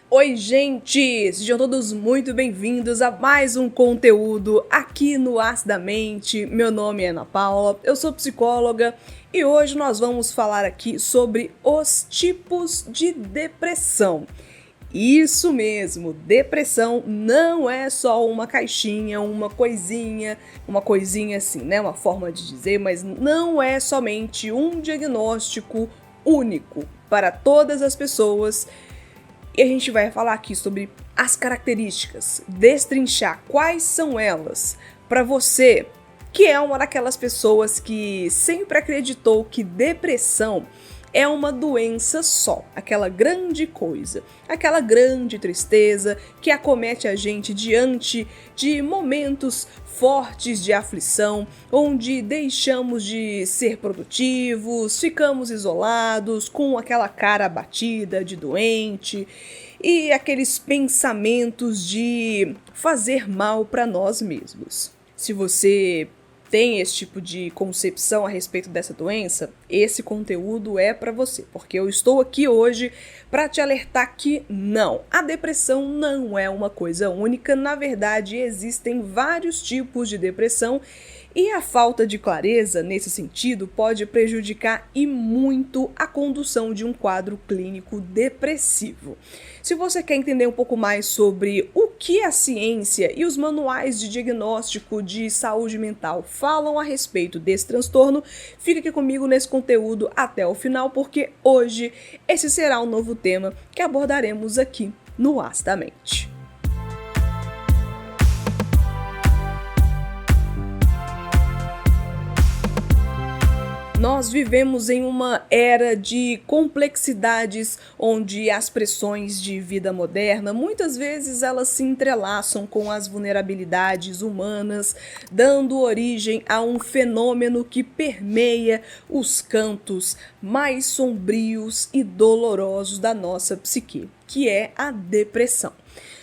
Oi, gente! Sejam todos muito bem-vindos a mais um conteúdo aqui no Acidamente. Meu nome é Ana Paula, eu sou psicóloga e hoje nós vamos falar aqui sobre os tipos de depressão. Isso mesmo, depressão não é só uma caixinha, uma coisinha assim, né? Uma forma de dizer, mas não é somente um diagnóstico único para todas as pessoas. E a gente vai falar aqui sobre as características, destrinchar quais são elas para você, que é uma daquelas pessoas que sempre acreditou que depressão é uma doença só, aquela grande coisa, aquela grande tristeza que acomete a gente diante de momentos fortes de aflição, onde deixamos de ser produtivos, ficamos isolados, com aquela cara abatida de doente e aqueles pensamentos de fazer mal para nós mesmos. Se você tem esse tipo de concepção a respeito dessa doença, esse conteúdo é para você, porque eu estou aqui hoje para te alertar que não, a depressão não é uma coisa única, na verdade existem vários tipos de depressão e a falta de clareza nesse sentido pode prejudicar e muito a condução de um quadro clínico depressivo. Se você quer entender um pouco mais sobre o que a ciência e os manuais de diagnóstico de saúde mental falam a respeito desse transtorno, fica aqui comigo nesse conteúdo até o final, porque hoje esse será um novo tema que abordaremos aqui no Acidamente. Nós vivemos em uma era de complexidades onde as pressões de vida moderna, muitas vezes elas se entrelaçam com as vulnerabilidades humanas, dando origem a um fenômeno que permeia os cantos mais sombrios e dolorosos da nossa psique, que é a depressão.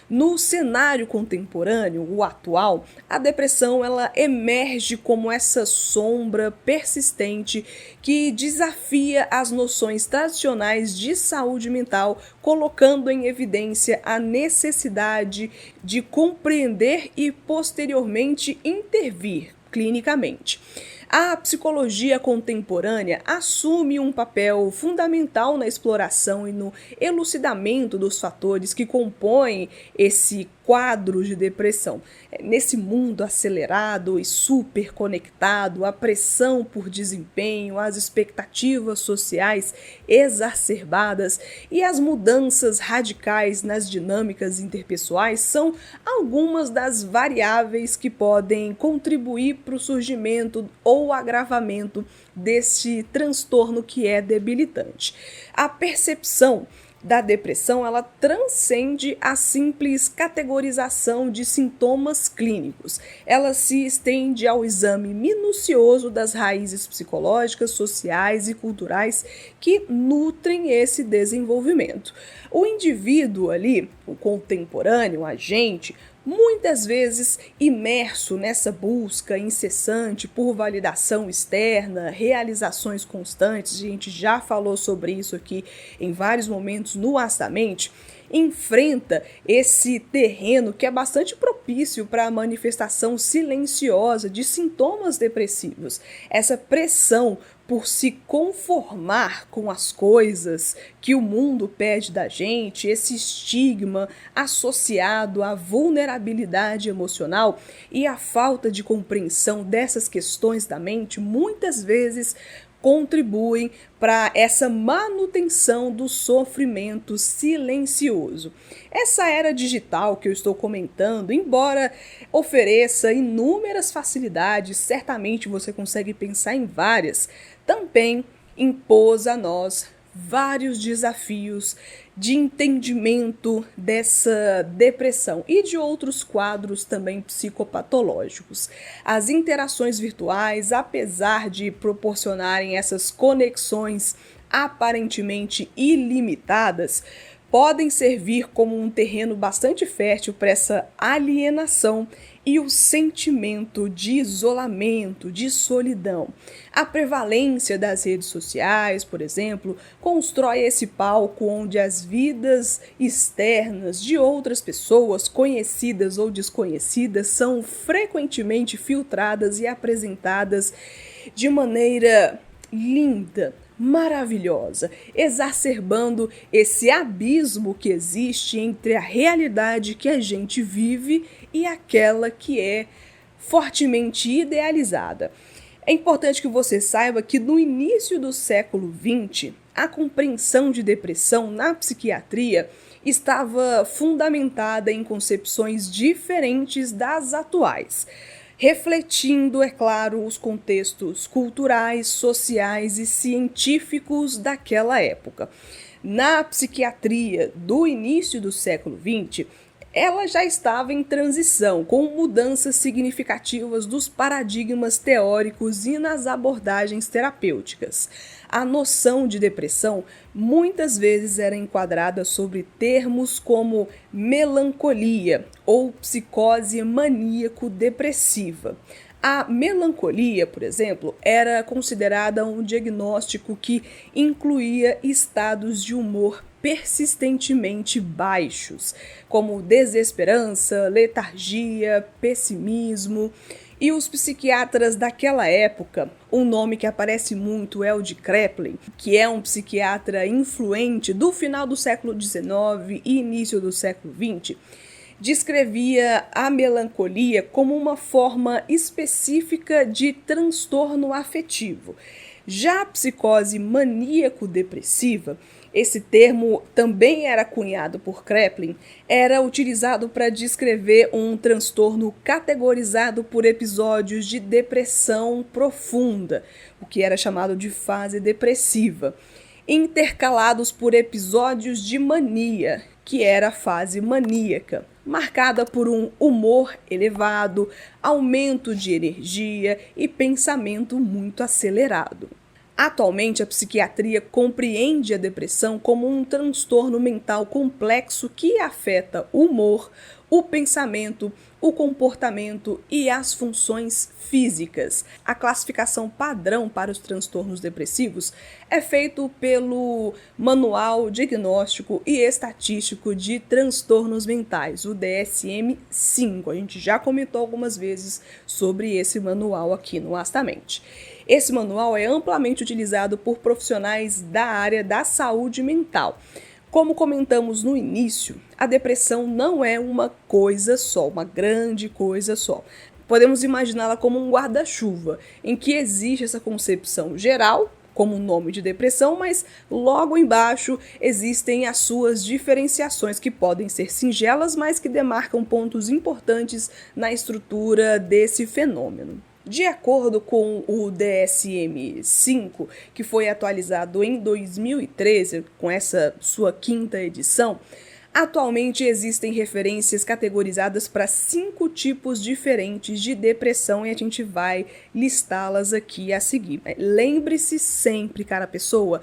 No cenário contemporâneo, o atual, a depressão ela emerge como essa sombra persistente que desafia as noções tradicionais de saúde mental, colocando em evidência a necessidade de compreender e posteriormente intervir clinicamente. A psicologia contemporânea assume um papel fundamental na exploração e no elucidamento dos fatores que compõem esse quadro de depressão. Nesse mundo acelerado e super conectado, a pressão por desempenho, as expectativas sociais exacerbadas e as mudanças radicais nas dinâmicas interpessoais são algumas das variáveis que podem contribuir para o surgimento ou agravamento desse transtorno que é debilitante. A percepção da depressão, ela transcende a simples categorização de sintomas clínicos. Ela se estende ao exame minucioso das raízes psicológicas, sociais e culturais que nutrem esse desenvolvimento. O indivíduo ali, o contemporâneo, a gente, muitas vezes imerso nessa busca incessante por validação externa, realizações constantes, a gente já falou sobre isso aqui em vários momentos no Acidamente, enfrenta esse terreno que é bastante propício para a manifestação silenciosa de sintomas depressivos. Essa pressão por se conformar com as coisas que o mundo pede da gente, esse estigma associado à vulnerabilidade emocional e à falta de compreensão dessas questões da mente, muitas vezes contribuem para essa manutenção do sofrimento silencioso. Essa era digital que eu estou comentando, embora ofereça inúmeras facilidades, certamente você consegue pensar em várias, também impôs a nós vários desafios de entendimento dessa depressão e de outros quadros também psicopatológicos. As interações virtuais, apesar de proporcionarem essas conexões aparentemente ilimitadas, podem servir como um terreno bastante fértil para essa alienação e o sentimento de isolamento, de solidão. A prevalência das redes sociais, por exemplo, constrói esse palco onde as vidas externas de outras pessoas, conhecidas ou desconhecidas, são frequentemente filtradas e apresentadas de maneira linda, maravilhosa, exacerbando esse abismo que existe entre a realidade que a gente vive e aquela que é fortemente idealizada. É importante que você saiba que no início do século XX, a compreensão de depressão na psiquiatria estava fundamentada em concepções diferentes das atuais, refletindo, é claro, os contextos culturais, sociais e científicos daquela época. Na psiquiatria do início do século XX, ela já estava em transição, com mudanças significativas dos paradigmas teóricos e nas abordagens terapêuticas. A noção de depressão muitas vezes era enquadrada sobre termos como melancolia ou psicose maníaco-depressiva. A melancolia, por exemplo, era considerada um diagnóstico que incluía estados de humor persistentemente baixos, como desesperança, letargia, pessimismo. E os psiquiatras daquela época, um nome que aparece muito é o de Kraepelin, que é um psiquiatra influente do final do século XIX e início do século XX, descrevia a melancolia como uma forma específica de transtorno afetivo. Já a psicose maníaco-depressiva, esse termo também era cunhado por Kraepelin, era utilizado para descrever um transtorno categorizado por episódios de depressão profunda, o que era chamado de fase depressiva, intercalados por episódios de mania, que era a fase maníaca, marcada por um humor elevado, aumento de energia e pensamento muito acelerado. Atualmente, a psiquiatria compreende a depressão como um transtorno mental complexo que afeta o humor, o pensamento, o comportamento e as funções físicas. A classificação padrão para os transtornos depressivos é feito pelo Manual Diagnóstico e Estatístico de Transtornos Mentais, o DSM-5. A gente já comentou algumas vezes sobre esse manual aqui no Astamente. Esse manual é amplamente utilizado por profissionais da área da saúde mental. Como comentamos no início, a depressão não é uma coisa só, uma grande coisa só. Podemos imaginá-la como um guarda-chuva, em que existe essa concepção geral, como o nome de depressão, mas logo embaixo existem as suas diferenciações que podem ser singelas, mas que demarcam pontos importantes na estrutura desse fenômeno. De acordo com o DSM-5, que foi atualizado em 2013, com essa sua 5ª edição, atualmente existem referências categorizadas para 5 tipos diferentes de depressão e a gente vai listá-las aqui a seguir. Lembre-se sempre, cara pessoa,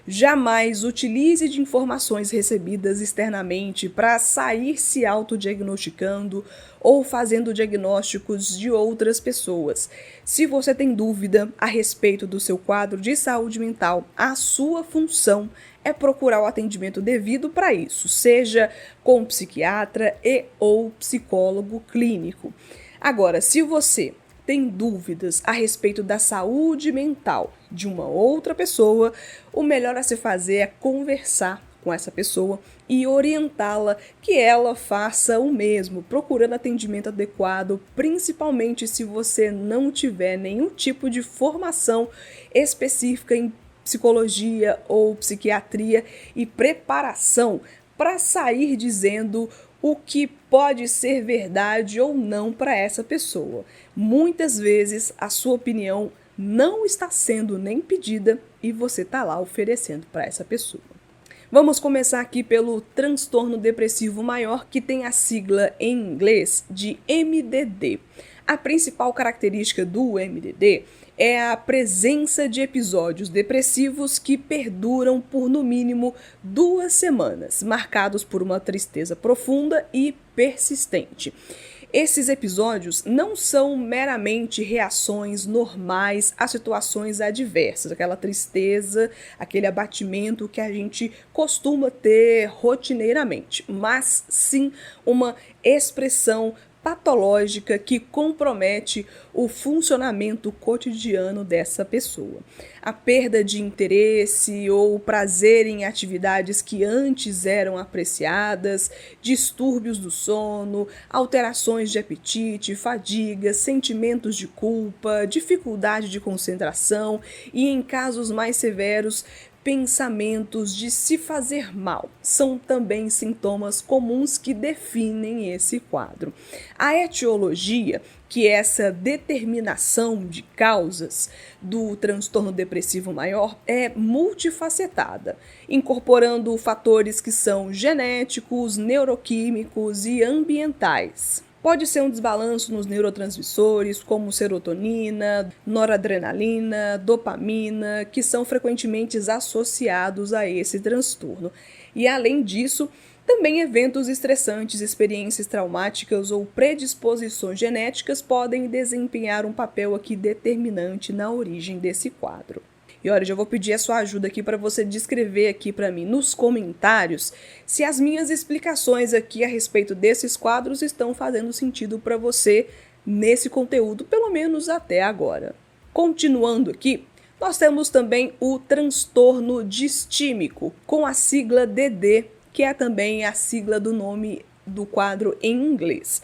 jamais utilize de informações recebidas externamente para sair se autodiagnosticando ou fazendo diagnósticos de outras pessoas. Se você tem dúvida a respeito do seu quadro de saúde mental, a sua função é procurar o atendimento devido para isso, seja com psiquiatra e ou psicólogo clínico. Agora, se você tem dúvidas a respeito da saúde mental de uma outra pessoa, o melhor a se fazer é conversar com essa pessoa e orientá-la que ela faça o mesmo, procurando atendimento adequado, principalmente se você não tiver nenhum tipo de formação específica em psicologia ou psiquiatria e preparação para sair dizendo o que pode ser verdade ou não para essa pessoa. Muitas vezes a sua opinião não está sendo nem pedida e você está lá oferecendo para essa pessoa. Vamos começar aqui pelo transtorno depressivo maior, que tem a sigla em inglês de MDD. A principal característica do MDD é a presença de episódios depressivos que perduram por no mínimo 2 semanas, marcados por uma tristeza profunda e persistente. Esses episódios não são meramente reações normais a situações adversas, aquela tristeza, aquele abatimento que a gente costuma ter rotineiramente, mas sim uma expressão patológica que compromete o funcionamento cotidiano dessa pessoa. A perda de interesse ou prazer em atividades que antes eram apreciadas, distúrbios do sono, alterações de apetite, fadiga, sentimentos de culpa, dificuldade de concentração e, em casos mais severos, pensamentos de se fazer mal. São também sintomas comuns que definem esse quadro. A etiologia, que é essa determinação de causas do transtorno depressivo maior, é multifacetada, incorporando fatores que são genéticos, neuroquímicos e ambientais. Pode ser um desbalanço nos neurotransmissores, como serotonina, noradrenalina, dopamina, que são frequentemente associados a esse transtorno. E, além disso, também eventos estressantes, experiências traumáticas ou predisposições genéticas podem desempenhar um papel aqui determinante na origem desse quadro. E olha, já vou pedir a sua ajuda aqui para você descrever aqui para mim nos comentários se as minhas explicações aqui a respeito desses quadros estão fazendo sentido para você nesse conteúdo, pelo menos até agora. Continuando aqui, nós temos também o transtorno distímico, com a sigla DD, que é também a sigla do nome do quadro em inglês.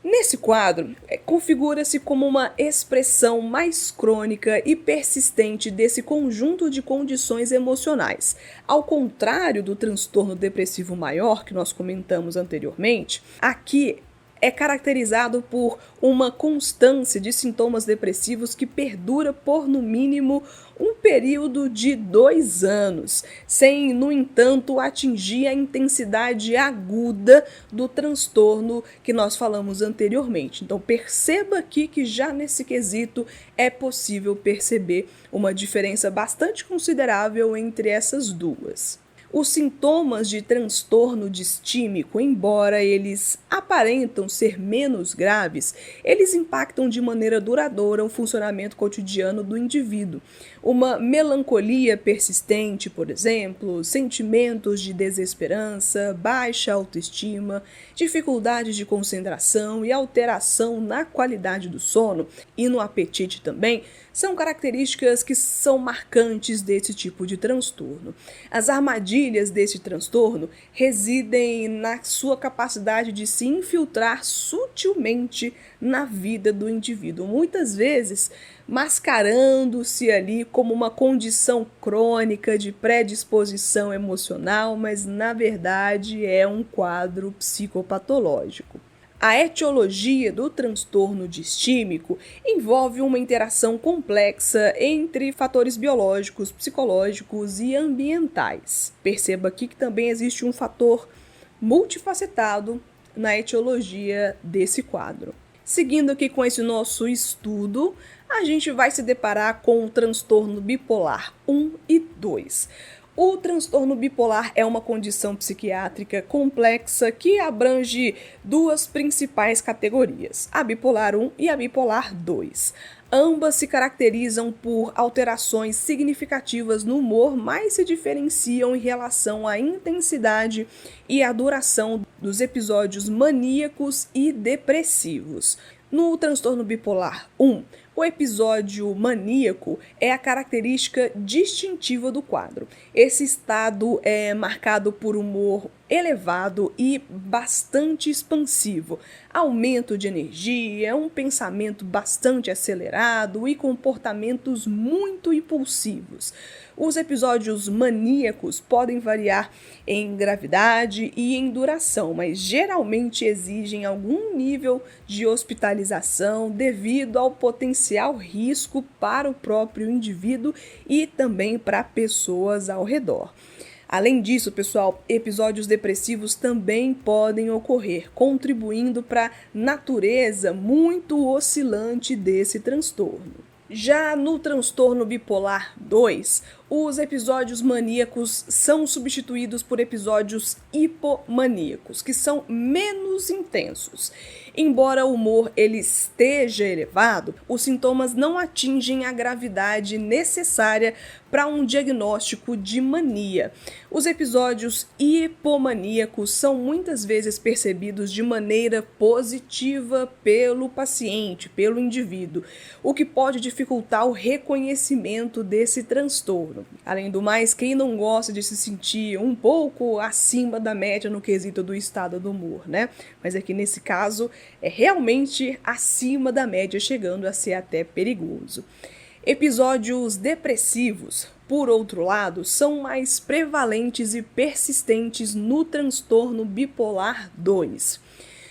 Nesse quadro, configura-se como uma expressão mais crônica e persistente desse conjunto de condições emocionais. Ao contrário do transtorno depressivo maior que nós comentamos anteriormente, aqui é caracterizado por uma constância de sintomas depressivos que perdura por, no mínimo, um período de 2 anos, sem, no entanto, atingir a intensidade aguda do transtorno que nós falamos anteriormente. Então, perceba aqui que já nesse quesito é possível perceber uma diferença bastante considerável entre essas duas. Os sintomas de transtorno distímico, embora eles aparentam ser menos graves, eles impactam de maneira duradoura o funcionamento cotidiano do indivíduo. Uma melancolia persistente, por exemplo, sentimentos de desesperança, baixa autoestima, dificuldade de concentração e alteração na qualidade do sono e no apetite também, são características que são marcantes desse tipo de transtorno. As armadilhas desse transtorno residem na sua capacidade de se infiltrar sutilmente na vida do indivíduo, muitas vezes mascarando-se ali como uma condição crônica de predisposição emocional, mas na verdade é um quadro psicopatológico. A etiologia do transtorno distímico envolve uma interação complexa entre fatores biológicos, psicológicos e ambientais. Perceba aqui que também existe um fator multifacetado na etiologia desse quadro. Seguindo aqui com esse nosso estudo, a gente vai se deparar com o transtorno bipolar 1 e 2. O transtorno bipolar é uma condição psiquiátrica complexa que abrange 2 principais categorias, a bipolar 1 e a bipolar 2. Ambas se caracterizam por alterações significativas no humor, mas se diferenciam em relação à intensidade e à duração dos episódios maníacos e depressivos. No transtorno bipolar 1, o episódio maníaco é a característica distintiva do quadro. Esse estado é marcado por humor elevado e bastante expansivo, aumento de energia, um pensamento bastante acelerado e comportamentos muito impulsivos. Os episódios maníacos podem variar em gravidade e em duração, mas geralmente exigem algum nível de hospitalização devido ao potencial risco para o próprio indivíduo e também para pessoas ao redor. Além disso, pessoal, episódios depressivos também podem ocorrer, contribuindo para a natureza muito oscilante desse transtorno. Já no transtorno bipolar 2, os episódios maníacos são substituídos por episódios hipomaníacos, que são menos intensos. Embora o humor ele esteja elevado, os sintomas não atingem a gravidade necessária para um diagnóstico de mania. Os episódios hipomaníacos são muitas vezes percebidos de maneira positiva pelo paciente, pelo indivíduo, o que pode dificultar o reconhecimento desse transtorno. Além do mais, quem não gosta de se sentir um pouco acima da média no quesito do estado do humor, né? Mas aqui nesse caso é realmente acima da média, chegando a ser até perigoso. Episódios depressivos, por outro lado, são mais prevalentes e persistentes no transtorno bipolar 2.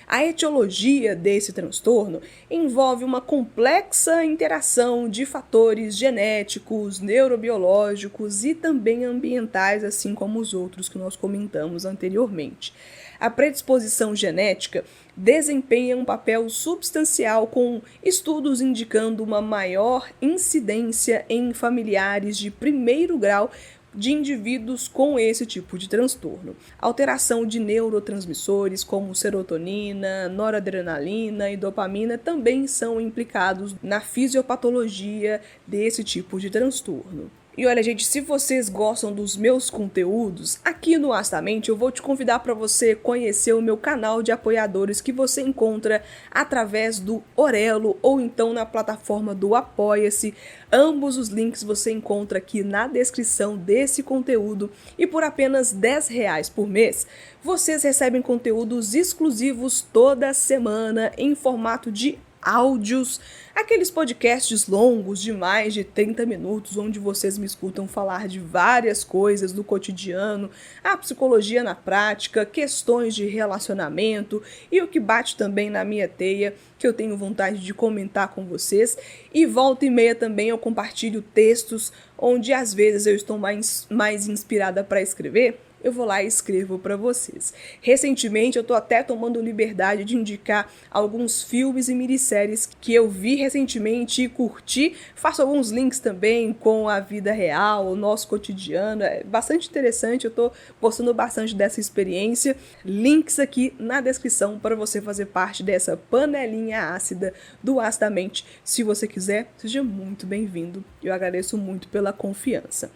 A etiologia desse transtorno envolve uma complexa interação de fatores genéticos, neurobiológicos e também ambientais, assim como os outros que nós comentamos anteriormente. A predisposição genética desempenha um papel substancial, com estudos indicando uma maior incidência em familiares de primeiro grau de indivíduos com esse tipo de transtorno. Alteração de neurotransmissores como serotonina, noradrenalina e dopamina também são implicados na fisiopatologia desse tipo de transtorno. E olha, gente, se vocês gostam dos meus conteúdos, aqui no Astamente eu vou te convidar para você conhecer o meu canal de apoiadores, que você encontra através do Orelo ou então na plataforma do Apoia-se. Ambos os links você encontra aqui na descrição desse conteúdo, e por apenas R$10 por mês, vocês recebem conteúdos exclusivos toda semana em formato de áudios, aqueles podcasts longos de mais de 30 minutos, onde vocês me escutam falar de várias coisas do cotidiano, a psicologia na prática, questões de relacionamento e o que bate também na minha teia, que eu tenho vontade de comentar com vocês. E volta e meia também eu compartilho textos onde às vezes eu estou mais inspirada para escrever. Eu vou lá e escrevo para vocês. Recentemente, eu estou até tomando liberdade de indicar alguns filmes e minisséries que eu vi recentemente e curti. Faço alguns links também com a vida real, o nosso cotidiano. É bastante interessante, eu estou gostando bastante dessa experiência. Links aqui na descrição para você fazer parte dessa panelinha ácida do Astamente. Se você quiser, seja muito bem-vindo. Eu agradeço muito pela confiança.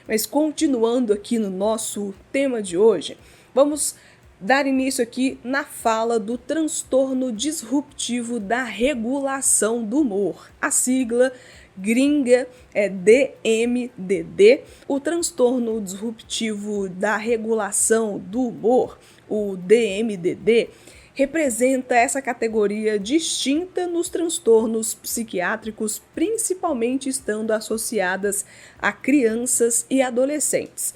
Mas continuando aqui no nosso tema de hoje, vamos dar início aqui na fala do transtorno disruptivo da regulação do humor. A sigla gringa é DMDD. O transtorno disruptivo da regulação do humor, o DMDD, representa essa categoria distinta nos transtornos psiquiátricos, principalmente estando associadas a crianças e adolescentes.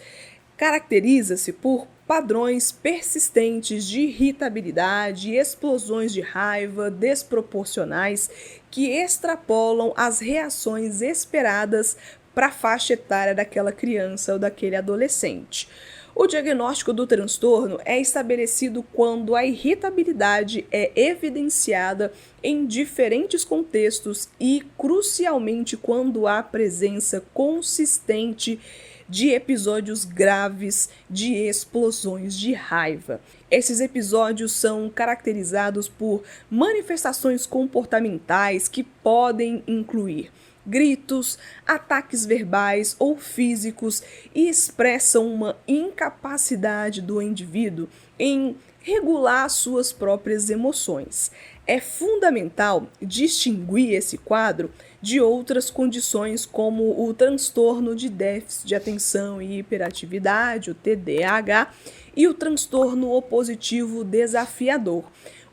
Caracteriza-se por padrões persistentes de irritabilidade e explosões de raiva desproporcionais que extrapolam as reações esperadas para a faixa etária daquela criança ou daquele adolescente. O diagnóstico do transtorno é estabelecido quando a irritabilidade é evidenciada em diferentes contextos e, crucialmente, quando há presença consistente de episódios graves de explosões de raiva. Esses episódios são caracterizados por manifestações comportamentais que podem incluir gritos, ataques verbais ou físicos, e expressam uma incapacidade do indivíduo em regular suas próprias emoções. É fundamental distinguir esse quadro de outras condições, como o transtorno de déficit de atenção e hiperatividade, o TDAH, e o transtorno opositivo desafiador.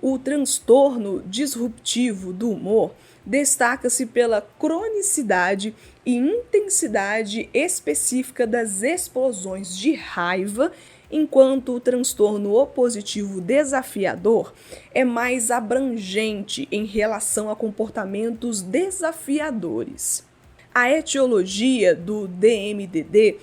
O transtorno disruptivo do humor destaca-se pela cronicidade e intensidade específica das explosões de raiva, enquanto o transtorno opositivo desafiador é mais abrangente em relação a comportamentos desafiadores. A etiologia do DMDD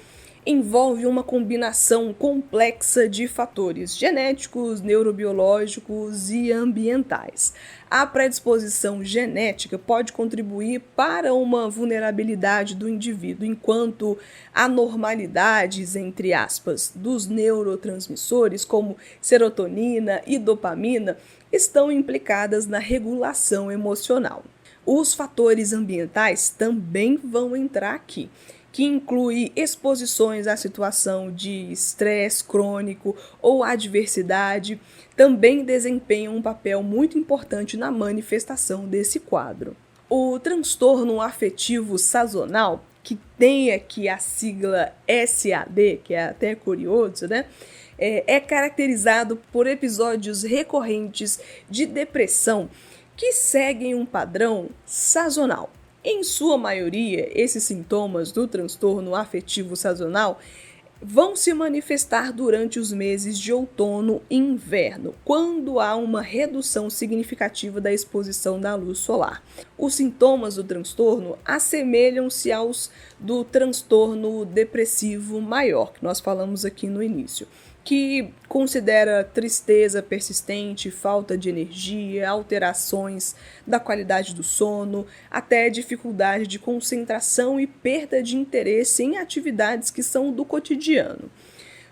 envolve uma combinação complexa de fatores genéticos, neurobiológicos e ambientais. A predisposição genética pode contribuir para uma vulnerabilidade do indivíduo, enquanto anormalidades, entre aspas, dos neurotransmissores, como serotonina e dopamina, estão implicadas na regulação emocional. Os fatores ambientais também vão entrar aqui, que inclui exposições à situação de estresse crônico ou adversidade, também desempenham um papel muito importante na manifestação desse quadro. O transtorno afetivo sazonal, que tem aqui a sigla SAD, que é até curioso, né? É caracterizado por episódios recorrentes de depressão que seguem um padrão sazonal. Em sua maioria, esses sintomas do transtorno afetivo sazonal vão se manifestar durante os meses de outono e inverno, quando há uma redução significativa da exposição da luz solar. Os sintomas do transtorno assemelham-se aos do transtorno depressivo maior, que nós falamos aqui no início, que considera tristeza persistente, falta de energia, alterações da qualidade do sono, até dificuldade de concentração e perda de interesse em atividades que são do cotidiano.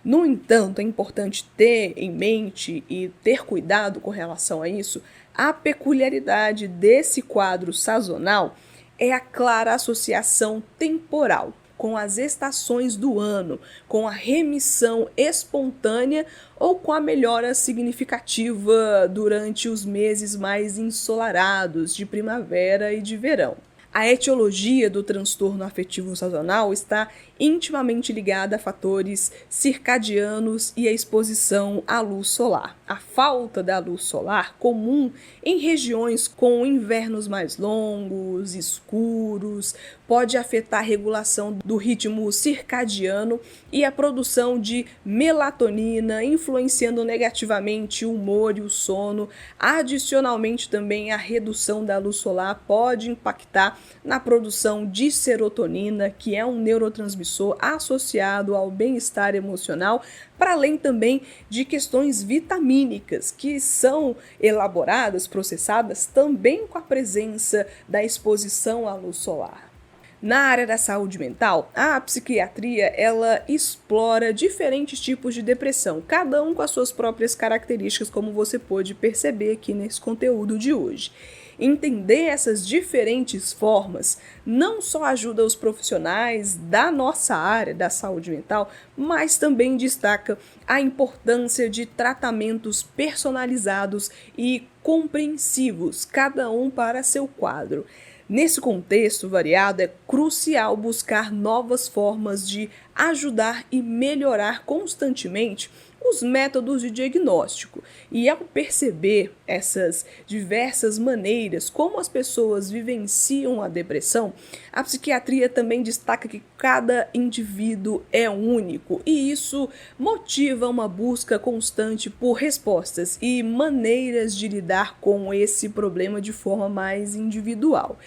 No entanto, é importante ter em mente e ter cuidado com relação a isso. A peculiaridade desse quadro sazonal é a clara associação temporal com as estações do ano, com a remissão espontânea ou com a melhora significativa durante os meses mais ensolarados de primavera e de verão. A etiologia do transtorno afetivo sazonal está intimamente ligada a fatores circadianos e a exposição à luz solar. A falta da luz solar, comum em regiões com invernos mais longos, escuros, pode afetar a regulação do ritmo circadiano e a produção de melatonina, influenciando negativamente o humor e o sono. Adicionalmente, também a redução da luz solar pode impactar na produção de serotonina, que é um neurotransmissor associado ao bem-estar emocional, para além também de questões vitamínicas, que são elaboradas, processadas também com a presença da exposição à luz solar. Na área da saúde mental, a psiquiatria ela explora diferentes tipos de depressão, cada um com as suas próprias características, como você pôde perceber aqui nesse conteúdo de hoje. Entender essas diferentes formas não só ajuda os profissionais da nossa área da saúde mental, mas também destaca a importância de tratamentos personalizados e compreensivos, cada um para seu quadro. Nesse contexto variado, é crucial buscar novas formas de ajudar e melhorar constantemente os métodos de diagnóstico. E ao perceber essas diversas maneiras como as pessoas vivenciam a depressão, a psiquiatria também destaca que cada indivíduo é único e isso motiva uma busca constante por respostas e maneiras de lidar com esse problema de forma mais individual.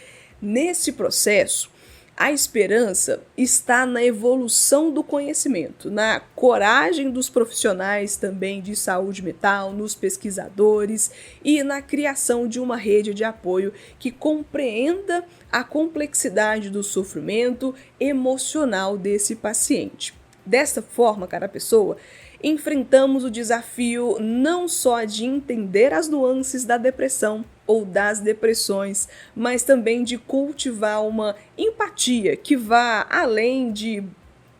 Nesse processo, a esperança está na evolução do conhecimento, na coragem dos profissionais também de saúde mental, nos pesquisadores e na criação de uma rede de apoio que compreenda a complexidade do sofrimento emocional desse paciente. Desta forma, cara pessoa, enfrentamos o desafio não só de entender as nuances da depressão ou das depressões, mas também de cultivar uma empatia que vá além de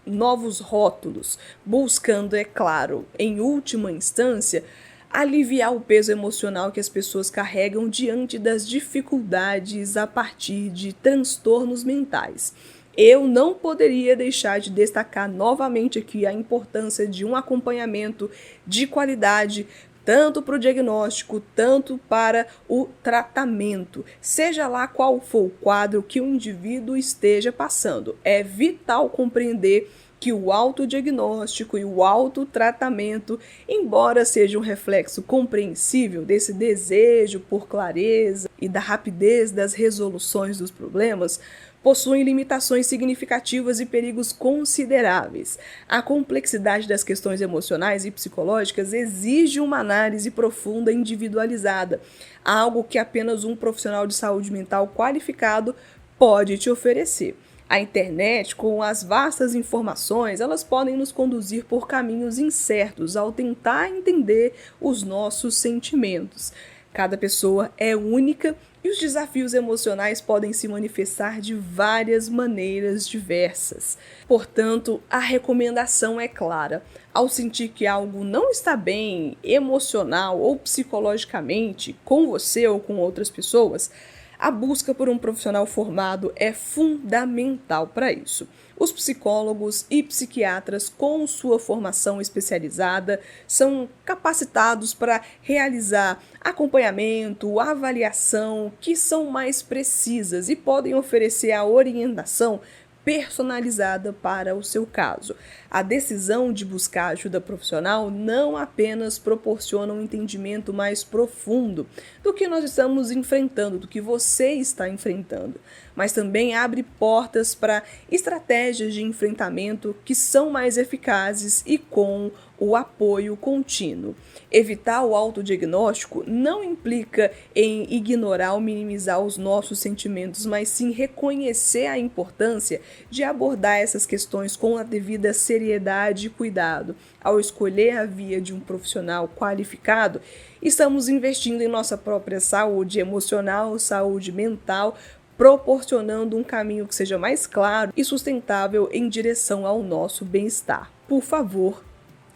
novos rótulos, buscando, é claro, em última instância, aliviar o peso emocional que as pessoas carregam diante das dificuldades a partir de transtornos mentais. Eu não poderia deixar de destacar novamente aqui a importância de um acompanhamento de qualidade, tanto para o diagnóstico, tanto para o tratamento, seja lá qual for o quadro que o indivíduo esteja passando. É vital compreender que o autodiagnóstico e o autotratamento, embora seja um reflexo compreensível desse desejo por clareza e da rapidez das resoluções dos problemas, possuem limitações significativas e perigos consideráveis. A complexidade das questões emocionais e psicológicas exige uma análise profunda e individualizada, algo que apenas um profissional de saúde mental qualificado pode te oferecer. A internet, com as vastas informações, elas podem nos conduzir por caminhos incertos ao tentar entender os nossos sentimentos. Cada pessoa é única e os desafios emocionais podem se manifestar de várias maneiras diversas. Portanto, a recomendação é clara. Ao sentir que algo não está bem emocional ou psicologicamente com você ou com outras pessoas, a busca por um profissional formado é fundamental para isso. Os psicólogos e psiquiatras, com sua formação especializada, são capacitados para realizar acompanhamento, avaliação, que são mais precisas e podem oferecer a orientação personalizada para o seu caso. A decisão de buscar ajuda profissional não apenas proporciona um entendimento mais profundo do que nós estamos enfrentando, do que você está enfrentando, mas também abre portas para estratégias de enfrentamento que são mais eficazes e com o apoio contínuo. Evitar o autodiagnóstico não implica em ignorar ou minimizar os nossos sentimentos, mas sim reconhecer a importância de abordar essas questões com a devida seriedade e cuidado. Ao escolher a via de um profissional qualificado, estamos investindo em nossa própria saúde emocional, saúde mental, proporcionando um caminho que seja mais claro e sustentável em direção ao nosso bem-estar. Por favor,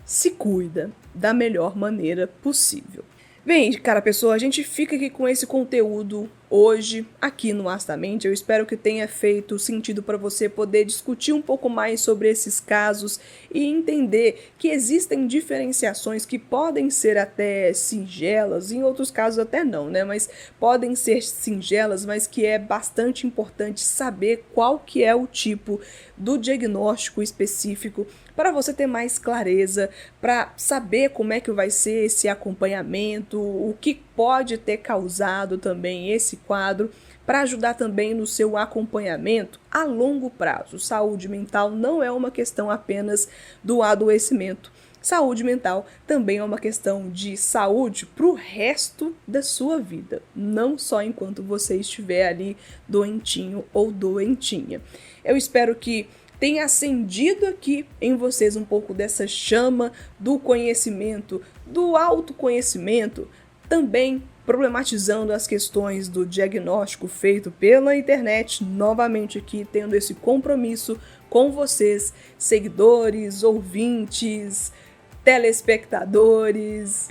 se cuida da melhor maneira possível. Bem, cara pessoa, a gente fica aqui com esse conteúdo hoje aqui no Astamente. Eu espero que tenha feito sentido para você poder discutir um pouco mais sobre esses casos e entender que existem diferenciações que podem ser até singelas, em outros casos até não, né? Mas podem ser singelas, mas que é bastante importante saber qual que é o tipo do diagnóstico específico para você ter mais clareza, para saber como é que vai ser esse acompanhamento, o que pode ter causado também esse quadro, para ajudar também no seu acompanhamento a longo prazo. Saúde mental não é uma questão apenas do adoecimento. Saúde mental também é uma questão de saúde para o resto da sua vida, não só enquanto você estiver ali doentinho ou doentinha. Eu espero que tenha acendido aqui em vocês um pouco dessa chama do conhecimento, do autoconhecimento, também problematizando as questões do diagnóstico feito pela internet, novamente aqui tendo esse compromisso com vocês, seguidores, ouvintes, telespectadores,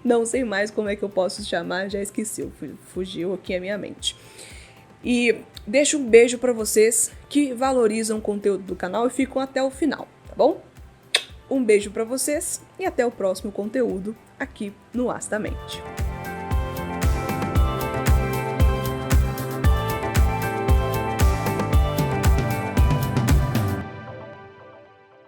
não sei mais como é que eu posso chamar, já esqueci, fugiu aqui a minha mente. E deixo um beijo para vocês que valorizam o conteúdo do canal e ficam até o final, tá bom? Um beijo para vocês e até o próximo conteúdo aqui no Astamente.